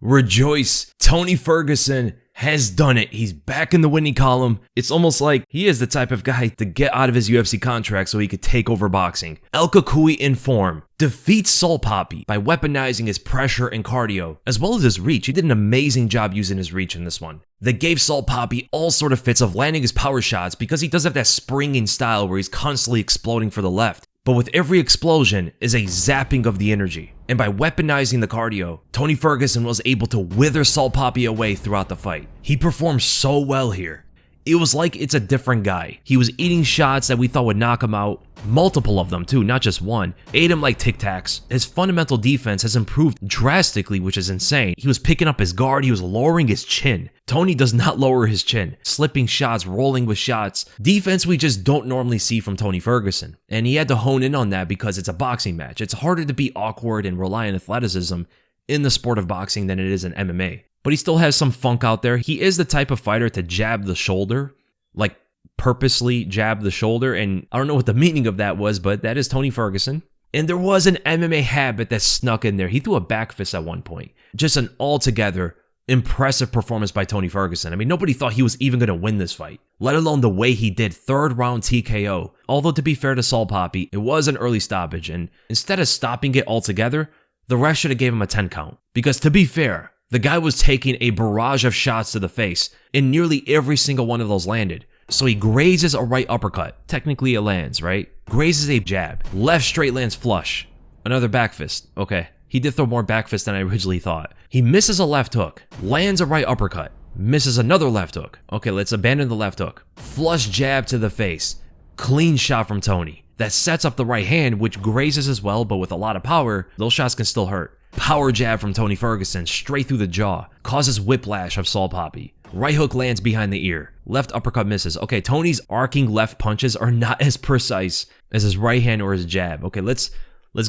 Rejoice. Tony Ferguson has done it. He's back in the winning column. It's almost like he is the type of guy to get out of his UFC contract so he could take over boxing. El Cucuy in form defeats Salt Papi by weaponizing his pressure and cardio, as well as his reach. He did an amazing job using his reach in this one. That gave Salt Papi all sort of fits of landing his power shots because he does have that springing style where he's constantly exploding for the left. But with every explosion is a zapping of the energy. And by weaponizing the cardio, Tony Ferguson was able to wither Salt Papi away throughout the fight. He performed so well here. It was like it's a different guy. He was eating shots that we thought would knock him out. Multiple of them too, not just one. Ate him like Tic Tacs. His fundamental defense has improved drastically, which is insane. He was picking up his guard, he was lowering his chin. Tony does not lower his chin. Slipping shots, rolling with shots. Defense we just don't normally see from Tony Ferguson. And he had to hone in on that because it's a boxing match. It's harder to be awkward and rely on athleticism in the sport of boxing than it is in MMA. But he still has some funk out there. He is the type of fighter to jab the shoulder, like purposely jab the shoulder, and I don't know what the meaning of that was, but that is Tony Ferguson. And there was an MMA habit that snuck in there. He threw a back fist at one point. Just an altogether impressive performance by Tony Ferguson. I mean, nobody thought he was even going to win this fight, let alone the way he did. Third round TKO. Although to be fair to Salt Papi, it was an early stoppage, and instead of stopping it altogether, the ref should have gave him a 10 count. Because to be fair, the guy was taking a barrage of shots to the face, and nearly every single one of those landed. So he grazes a right uppercut. Technically it lands, right? Grazes a jab. Left straight lands flush. Another back fist. Okay. He did throw more back fist than I originally thought. He misses a left hook. Lands a right uppercut. Misses another left hook. Okay, let's abandon the left hook. Flush jab to the face. Clean shot from Tony. That sets up the right hand, which grazes as well, but with a lot of power, those shots can still hurt. Power jab from Tony Ferguson, straight through the jaw. Causes whiplash of Salt Papi. Right hook lands behind the ear. Left uppercut misses. Okay, Tony's arcing left punches are not as precise as his right hand or his jab. Okay, let's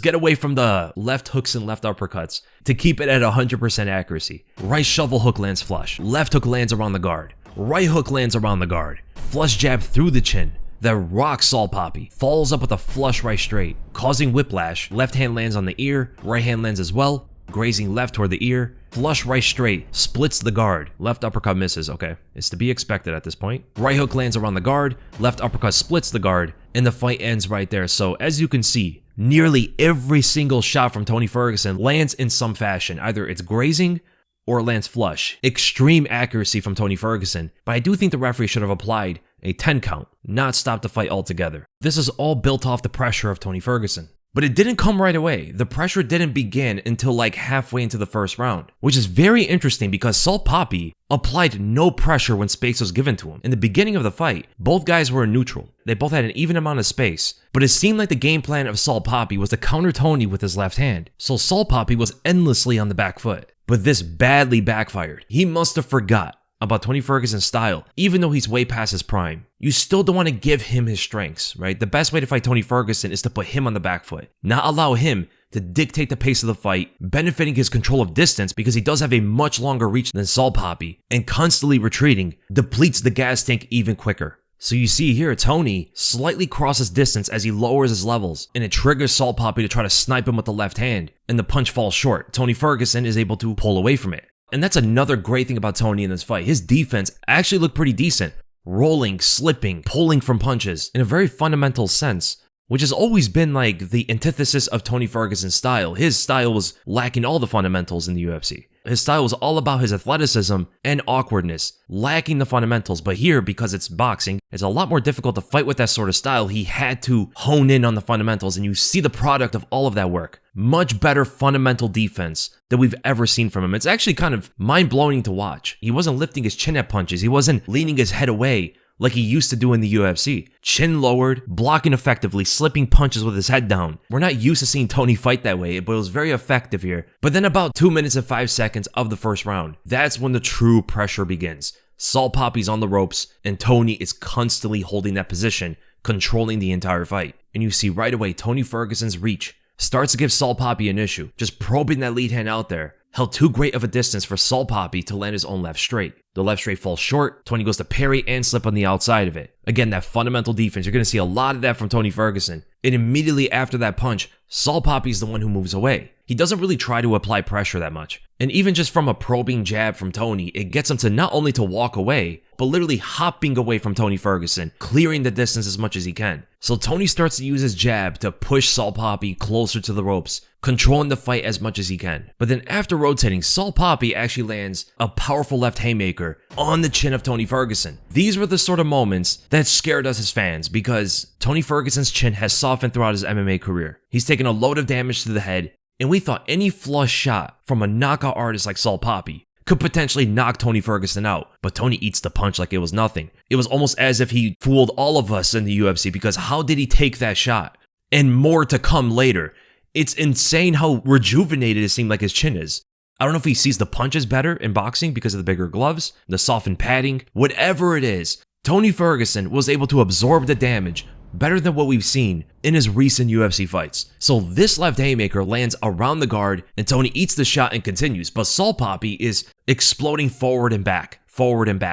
get away from the left hooks and left uppercuts to keep it at 100% accuracy. Right shovel hook lands flush. Left hook lands around the guard. Right hook lands around the guard. Flush jab through the chin. That rocks Salt Papi. Follows up with a flush right straight, causing whiplash. Left hand lands on the ear. Right hand lands as well, grazing left toward the ear. Flush right straight, splits the guard. Left uppercut misses. Okay, it's to be expected at this point. Right hook lands around the guard. Left uppercut splits the guard, and the fight ends right there. So as you can see, nearly every single shot from Tony Ferguson lands in some fashion. Either it's grazing or it lands flush. Extreme accuracy from Tony Ferguson, but I do think the referee should have applied a 10 count, not stop the fight altogether. This is all built off the pressure of Tony Ferguson. But it didn't come right away. The pressure didn't begin until like halfway into the first round, which is very interesting because Salt Papi applied no pressure when space was given to him. In the beginning of the fight, both guys were in neutral. They both had an even amount of space, but it seemed like the game plan of Salt Papi was to counter Tony with his left hand. So Salt Papi was endlessly on the back foot, but this badly backfired. He must have forgot about Tony Ferguson's style. Even though he's way past his prime, you still don't want to give him his strengths, right? The best way to fight Tony Ferguson is to put him on the back foot, not allow him to dictate the pace of the fight, benefiting his control of distance because he does have a much longer reach than Salt Papi, and constantly retreating depletes the gas tank even quicker. So you see here, Tony slightly crosses distance as he lowers his levels, and it triggers Salt Papi to try to snipe him with the left hand, and the punch falls short. Tony Ferguson is able to pull away from it. And that's another great thing about Tony in this fight. His defense actually looked pretty decent. Rolling, slipping, pulling from punches in a very fundamental sense, which has always been like the antithesis of Tony Ferguson's style. His style was lacking all the fundamentals in the UFC. His style was all about his athleticism and awkwardness, lacking the fundamentals. But here, because it's boxing, it's a lot more difficult to fight with that sort of style. He had to hone in on the fundamentals, and you see the product of all of that work. Much better fundamental defense than we've ever seen from him. It's actually kind of mind-blowing to watch. He wasn't lifting his chin at punches. He wasn't leaning his head away like he used to do in the UFC. Chin lowered, blocking effectively, slipping punches with his head down. We're not used to seeing Tony fight that way, but it was very effective here. But then about 2 minutes and 5 seconds of the first round, that's when the true pressure begins. Salt Papi's on the ropes, and Tony is constantly holding that position, controlling the entire fight. And you see right away Tony Ferguson's reach starts to give Salt Papi an issue. Just probing that lead hand out there held too great of a distance for Salt Papi to land his own left straight. The left straight falls short. Tony goes to parry and slip on the outside of it. Again, that fundamental defense. You're going to see a lot of that from Tony Ferguson. And immediately after that punch, Salt Papi is the one who moves away. He doesn't really try to apply pressure that much. And even just from a probing jab from Tony, it gets him to not only to walk away, but literally hopping away from Tony Ferguson, clearing the distance as much as he can. So Tony starts to use his jab to push Salt Papi closer to the ropes, controlling the fight as much as he can. But then after rotating, Salt Papi actually lands a powerful left haymaker on the chin of Tony Ferguson. These were the sort of moments that scared us as fans because Tony Ferguson's chin has softened throughout his MMA career. He's taken a load of damage to the head, and we thought any flush shot from a knockout artist like Salt Papi could potentially knock Tony Ferguson out, but Tony eats the punch like it was nothing. It was almost as if he fooled all of us in the UFC because how did he take that shot? And more to come later. It's insane how rejuvenated it seemed like his chin is. I don't know if he sees the punches better in boxing because of the bigger gloves, the softened padding, whatever it is. Tony Ferguson was able to absorb the damage better than what we've seen in his recent UFC fights. So this left haymaker lands around the guard and Tony eats the shot and continues, but Salt Papi is exploding forward and back,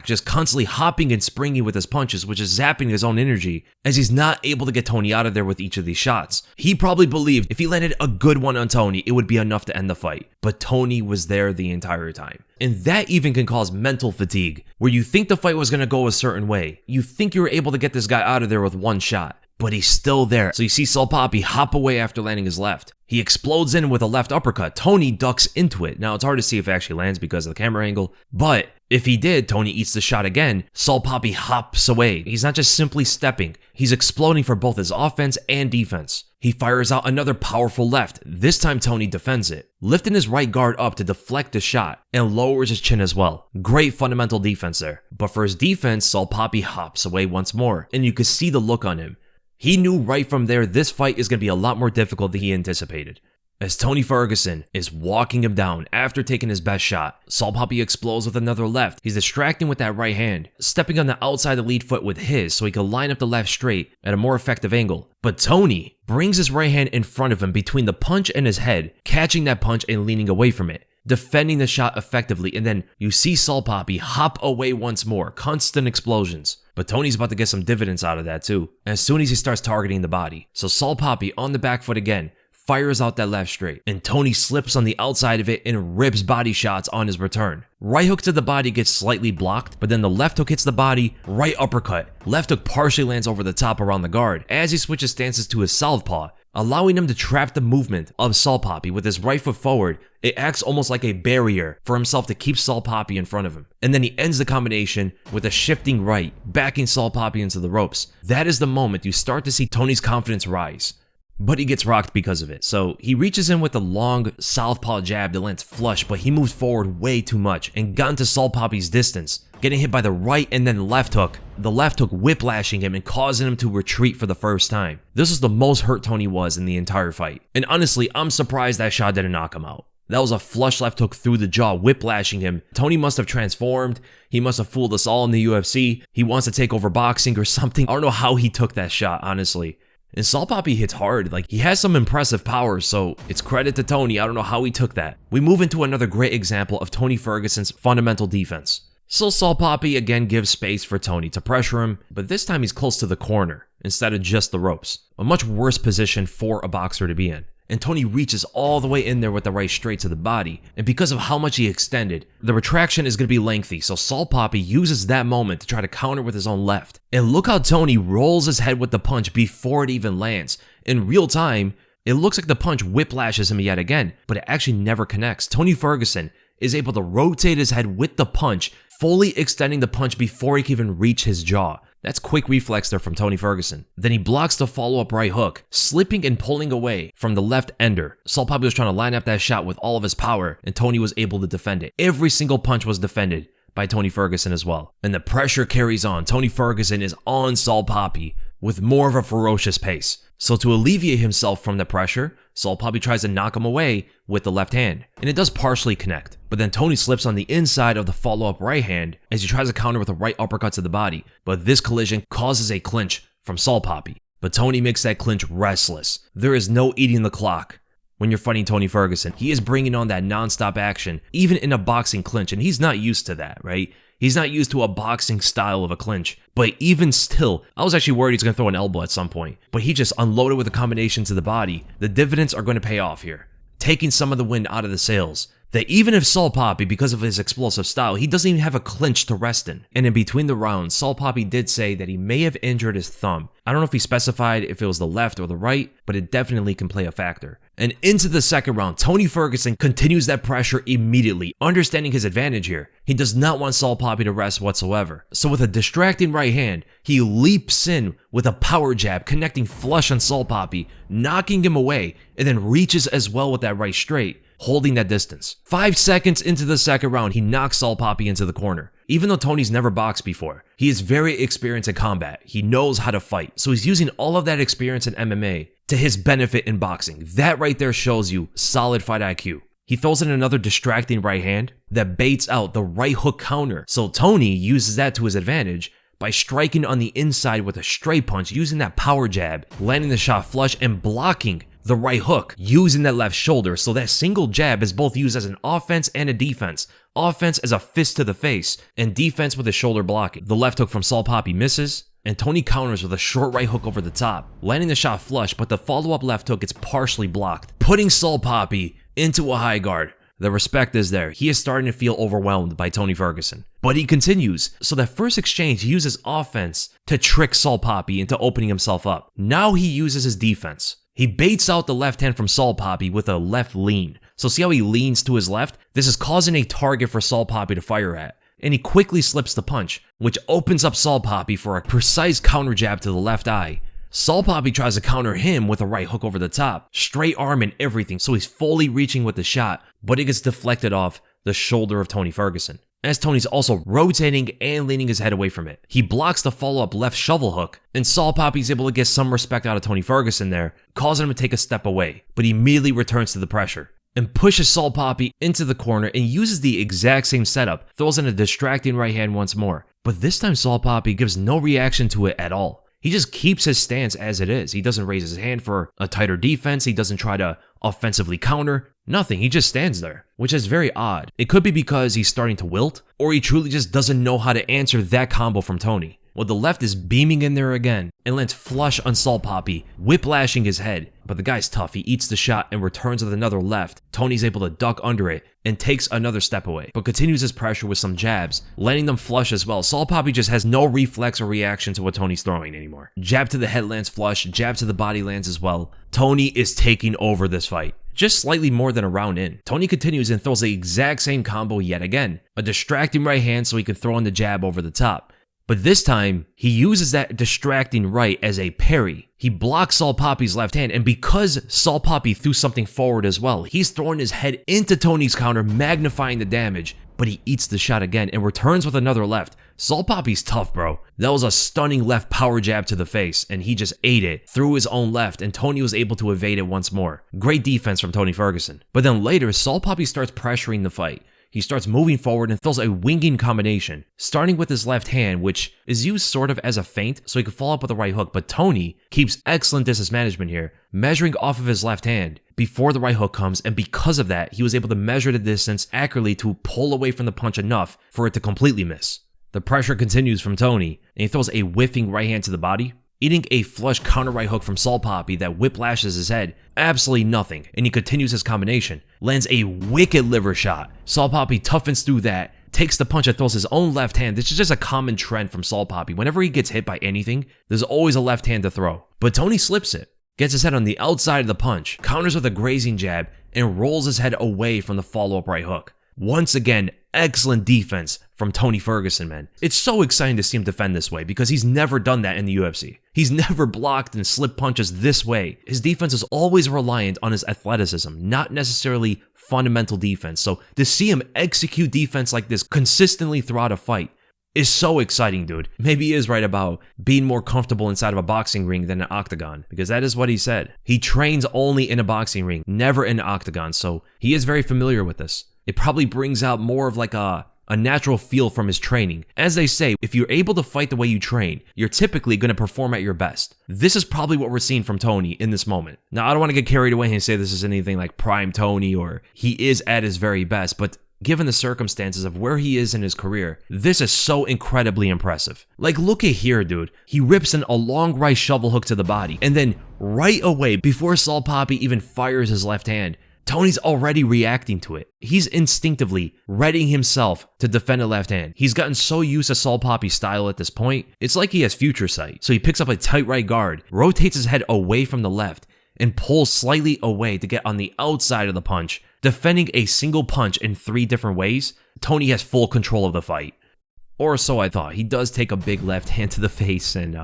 just constantly hopping and springing with his punches, which is zapping his own energy as he's not able to get Tony out of there with each of these shots. He probably believed if he landed a good one on Tony, it would be enough to end the fight, but Tony was there the entire time. And that even can cause mental fatigue, where you think the fight was going to go a certain way. You think you were able to get this guy out of there with one shot, but he's still there. So you see Salt Papi hop away after landing his left. He explodes in with a left uppercut. Tony ducks into it. Now, it's hard to see if it actually lands because of the camera angle, but if he did, Tony eats the shot again. Salt Papi hops away. He's not just simply stepping. He's exploding for both his offense and defense. He fires out another powerful left. This time, Tony defends it, lifting his right guard up to deflect the shot and lowers his chin as well. Great fundamental defense there. But for his defense, Salt Papi hops away once more, and you could see the look on him. He knew right from there this fight is going to be a lot more difficult than he anticipated. As Tony Ferguson is walking him down after taking his best shot, Salt Papi explodes with another left. He's distracting with that right hand, stepping on the outside of the lead foot with his so he can line up the left straight at a more effective angle. But Tony brings his right hand in front of him between the punch and his head, catching that punch and leaning away from it, defending the shot effectively, and then you see Salt Papi hop away once more, constant explosions. But Tony's about to get some dividends out of that too, as soon as he starts targeting the body. So Salt Papi on the back foot again, fires out that left straight, and Tony slips on the outside of it and rips body shots on his return. Right hook to the body gets slightly blocked, but then the left hook hits the body, right uppercut. Left hook partially lands over the top around the guard as he switches stances to his southpaw, allowing him to trap the movement of Salt Papi with his right foot forward. It acts almost like a barrier for himself to keep Salt Papi in front of him. And then he ends the combination with a shifting right, backing Salt Papi into the ropes. That is the moment you start to see Tony's confidence rise. But he gets rocked because of it. So he reaches in with a long southpaw jab that lands flush, but he moves forward way too much and got into Salt Papi's distance, getting hit by the right and then left hook. The left hook whiplashing him and causing him to retreat for the first time. This is the most hurt Tony was in the entire fight. And honestly, I'm surprised that shot didn't knock him out. That was a flush left hook through the jaw, whiplashing him. Tony must have transformed. He must have fooled us all in the UFC. He wants to take over boxing or something. I don't know how he took that shot, honestly. And Salt Papi hits hard. Like, he has some impressive power, so it's credit to Tony. I don't know how he took that. We move into another great example of Tony Ferguson's fundamental defense. So Salt Papi again gives space for Tony to pressure him, but this time he's close to the corner instead of just the ropes. A much worse position for a boxer to be in. And Tony reaches all the way in there with the right straight to the body, and because of how much he extended, the retraction is going to be lengthy, so Salt Papi uses that moment to try to counter with his own left. And look how Tony rolls his head with the punch before it even lands. In real time, it looks like the punch whiplashes him yet again, but it actually never connects. Tony Ferguson is able to rotate his head with the punch, fully extending the punch before he can even reach his jaw. That's quick reflex there from Tony Ferguson. Then he blocks the follow-up right hook, slipping and pulling away from the left ender. Salt Papi was trying to line up that shot with all of his power, and Tony was able to defend it. Every single punch was defended by Tony Ferguson as well. And the pressure carries on. Tony Ferguson is on Salt Papi with more of a ferocious pace. So to alleviate himself from the pressure, Salt Papi tries to knock him away with the left hand, and it does partially connect. But then Tony slips on the inside of the follow-up right hand as he tries to counter with a right uppercut to the body. But this collision causes a clinch from Salt Papi. But Tony makes that clinch restless. There is no eating the clock when you're fighting Tony Ferguson. He is bringing on that non-stop action, even in a boxing clinch, and he's not used to that, right? He's not used to a boxing style of a clinch. But even still, I was actually worried he's going to throw an elbow at some point. But he just unloaded with a combination to the body. The dividends are going to pay off here. taking some of the wind out of the sails. That even if Salt Papi, because of his explosive style, he doesn't even have a clinch to rest in. And in between the rounds, Salt Papi did say that he may have injured his thumb. I don't know if he specified if it was the left or the right, but it definitely can play a factor. And into the second round, Tony Ferguson continues that pressure immediately, understanding his advantage here. He does not want Salt Papi to rest whatsoever. So with a distracting right hand, he leaps in with a power jab, connecting flush on Salt Papi, knocking him away, and then reaches as well with that right straight, holding that distance. 5 seconds into the second round, he knocks Salt Papi into the corner. Even though Tony's never boxed before, he is very experienced in combat. He knows how to fight. So he's using all of that experience in MMA to his benefit in boxing. That right there shows you solid fight IQ. He throws in another distracting right hand that baits out the right hook counter. So Tony uses that to his advantage by striking on the inside with a straight punch, using that power jab, landing the shot flush and blocking the right hook using that left shoulder. So that single jab is both used as an offense and a defense. Offense as a fist to the face, and defense with a shoulder blocking. The left hook from Salt Papi misses, and Tony counters with a short right hook over the top, landing the shot flush, but the follow-up left hook gets partially blocked, putting Salt Papi into a high guard. The respect is there. He is starting to feel overwhelmed by Tony Ferguson. But he continues. So that first exchange, he uses offense to trick Salt Papi into opening himself up. Now he uses his defense. He baits out the left hand from Salt Papi with a left lean. So see how he leans to his left? This is causing a target for Salt Papi to fire at. And he quickly slips the punch, which opens up Salt Papi for a precise counter jab to the left eye. Salt Papi tries to counter him with a right hook over the top, straight arm and everything, so he's fully reaching with the shot, but it gets deflected off the shoulder of Tony Ferguson. As Tony's also rotating and leaning his head away from it. He blocks the follow-up left shovel hook, and Salt Papi's able to get some respect out of Tony Ferguson there, causing him to take a step away, but he immediately returns to the pressure and pushes Salt Papi into the corner and uses the exact same setup, throws in a distracting right hand once more. But this time Salt Papi gives no reaction to it at all. He just keeps his stance as it is. He doesn't raise his hand for a tighter defense. He doesn't try to offensively counter. Nothing. He just stands there, which is very odd. It could be because he's starting to wilt, or he truly just doesn't know how to answer that combo from Tony. Well, the left is beaming in there again and lands flush on Salt Papi, whiplashing his head. But the guy's tough. He eats the shot and returns with another left. Tony's able to duck under it and takes another step away, but continues his pressure with some jabs, landing them flush as well. Salt Papi just has no reflex or reaction to what Tony's throwing anymore. Jab to the head lands flush, jab to the body lands as well. Tony is taking over this fight. Just slightly more than a round in, Tony continues and throws the exact same combo yet again. A distracting right hand so he can throw in the jab over the top. But this time, he uses that distracting right as a parry. He blocks Salt Papi's left hand, and because Salt Papi threw something forward as well, he's throwing his head into Tony's counter, magnifying the damage, but he eats the shot again and returns with another left. Salt Papi's tough, bro. That was a stunning left power jab to the face, and he just ate it through his own left, and Tony was able to evade it once more. Great defense from Tony Ferguson. But then later, Salt Papi starts pressuring the fight. He starts moving forward and throws a winging combination, starting with his left hand, which is used sort of as a feint so he can follow up with a right hook, but Tony keeps excellent distance management here, measuring off of his left hand before the right hook comes, and because of that, he was able to measure the distance accurately to pull away from the punch enough for it to completely miss. The pressure continues from Tony, and he throws a whiffing right hand to the body, eating a flush counter right hook from Salt Papi that whiplashes his head. Absolutely nothing, and he continues his combination. Lands a wicked liver shot. Salt Papi toughens through that, takes the punch and throws his own left hand. This is just a common trend from Salt Papi. Whenever he gets hit by anything, there's always a left hand to throw. But Tony slips it, gets his head on the outside of the punch, counters with a grazing jab, and rolls his head away from the follow-up right hook. Once again, excellent defense from Tony Ferguson, man. It's so exciting to see him defend this way because he's never done that in the UFC. He's never blocked and slipped punches this way. His defense is always reliant on his athleticism, not necessarily fundamental defense. So to see him execute defense like this consistently throughout a fight is so exciting, dude. Maybe he is right about being more comfortable inside of a boxing ring than an octagon, because that is what he said. He trains only in a boxing ring, never in an octagon, so he is very familiar with this. It probably brings out more of like a natural feel from his training. As they say, if you're able to fight the way you train, you're typically going to perform at your best. This is probably what we're seeing from Tony in this moment. Now, I don't want to get carried away and say this is anything like prime Tony or he is at his very best, but given the circumstances of where he is in his career, this is so incredibly impressive. Like, look at here, dude. He rips in a long right shovel hook to the body, and then right away, before Salt Papi even fires his left hand, Tony's already reacting to it. He's instinctively readying himself to defend a left hand. He's gotten so used to Salt Papi's style at this point, it's like he has future sight. So he picks up a tight right guard, rotates his head away from the left, and pulls slightly away to get on the outside of the punch. Defending a single punch in 3 different ways, Tony has full control of the fight. Or so I thought. He does take a big left hand to the face and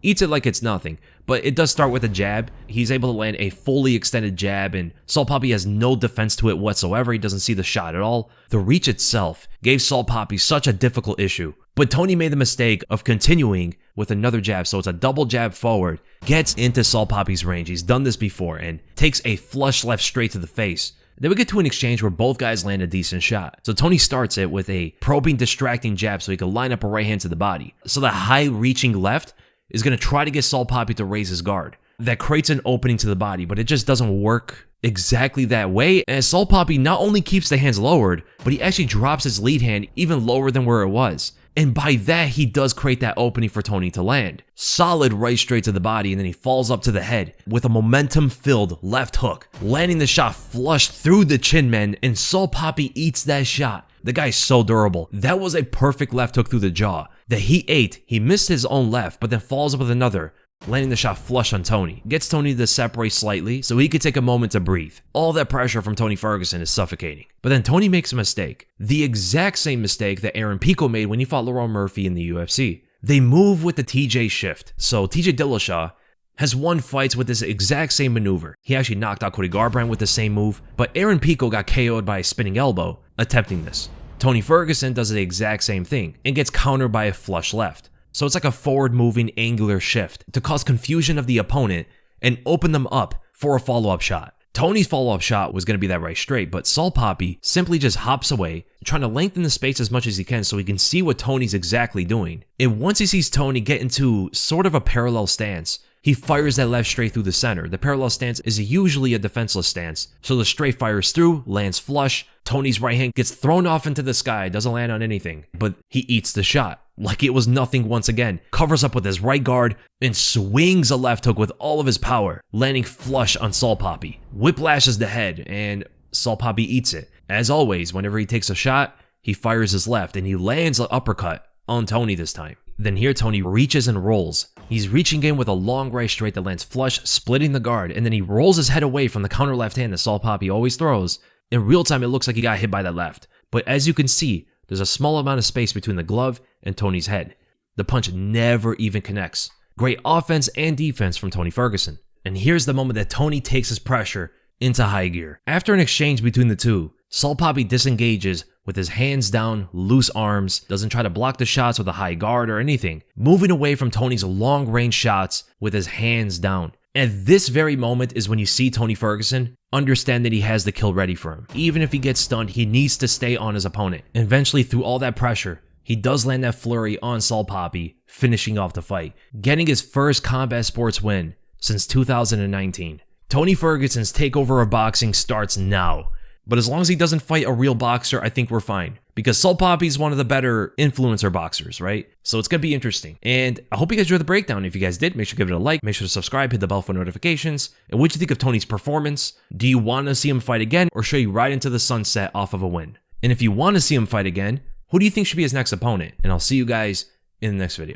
eats it like it's nothing. But it does start with a jab. He's able to land a fully extended jab, and Salt Papi has no defense to it whatsoever. He doesn't see the shot at all. The reach itself gave Salt Papi such a difficult issue. But Tony made the mistake of continuing with another jab, so it's a double jab forward. Gets into Salt Papi's range. He's done this before, and takes a flush left straight to the face. Then we get to an exchange where both guys land a decent shot. So Tony starts it with a probing, distracting jab so he can line up a right hand to the body. So the high reaching left is going to try to get Salt Papi to raise his guard. That creates an opening to the body, but it just doesn't work exactly that way, as Salt Papi not only keeps the hands lowered, but he actually drops his lead hand even lower than where it was. And by that, he does create that opening for Tony to land. Solid right straight to the body, and then he falls up to the head with a momentum-filled left hook, landing the shot flush through the chin, man, and Salt Papi eats that shot. The guy's so durable. That was a perfect left hook through the jaw that he ate. He missed his own left, but then falls up with another, landing the shot flush on Tony. Gets Tony to separate slightly so he could take a moment to breathe. All that pressure from Tony Ferguson is suffocating. But then Tony makes a mistake. The exact same mistake that Aaron Pico made when he fought Lerone Murphy in the UFC. They move with the TJ shift. So TJ Dillashaw has won fights with this exact same maneuver. He actually knocked out Cody Garbrandt with the same move, but Aaron Pico got KO'd by a spinning elbow attempting this. Tony Ferguson does the exact same thing and gets countered by a flush left. So it's like a forward-moving angular shift to cause confusion of the opponent and open them up for a follow-up shot. Tony's follow-up shot was going to be that right straight, but Salt Papi simply just hops away, trying to lengthen the space as much as he can so he can see what Tony's exactly doing. And once he sees Tony get into sort of a parallel stance, he fires that left straight through the center. The parallel stance is usually a defenseless stance, so the straight fires through, lands flush. Tony's right hand gets thrown off into the sky, doesn't land on anything, but he eats the shot like it was nothing once again, covers up with his right guard, and swings a left hook with all of his power, landing flush on Salt Papi. Whiplashes the head, and Salt Papi eats it. As always, whenever he takes a shot, he fires his left, and he lands an uppercut on Tony this time. Then here Tony reaches and rolls. He's reaching in with a long right straight that lands flush, splitting the guard, and then he rolls his head away from the counter left hand that Salt Papi always throws. In real time, it looks like he got hit by that left, but as you can see, there's a small amount of space between the glove and Tony's head. The punch never even connects. Great offense and defense from Tony Ferguson. And here's the moment that Tony takes his pressure into high gear. After an exchange between the two, Salt Papi disengages with his hands down, loose arms, doesn't try to block the shots with a high guard or anything, moving away from Tony's long-range shots with his hands down. At this very moment is when you see Tony Ferguson understand that he has the kill ready for him. Even if he gets stunned, he needs to stay on his opponent. And eventually, through all that pressure, he does land that flurry on Salt Papi, finishing off the fight, getting his first combat sports win since 2019. Tony Ferguson's takeover of boxing starts now. But as long as he doesn't fight a real boxer, I think we're fine. Because Salt Papi is one of the better influencer boxers, right? So it's going to be interesting. And I hope you guys enjoyed the breakdown. If you guys did, make sure to give it a like. Make sure to subscribe, hit the bell for notifications. And what do you think of Tony's performance? Do you want to see him fight again or should he ride into the sunset off of a win? And if you want to see him fight again, who do you think should be his next opponent? And I'll see you guys in the next video.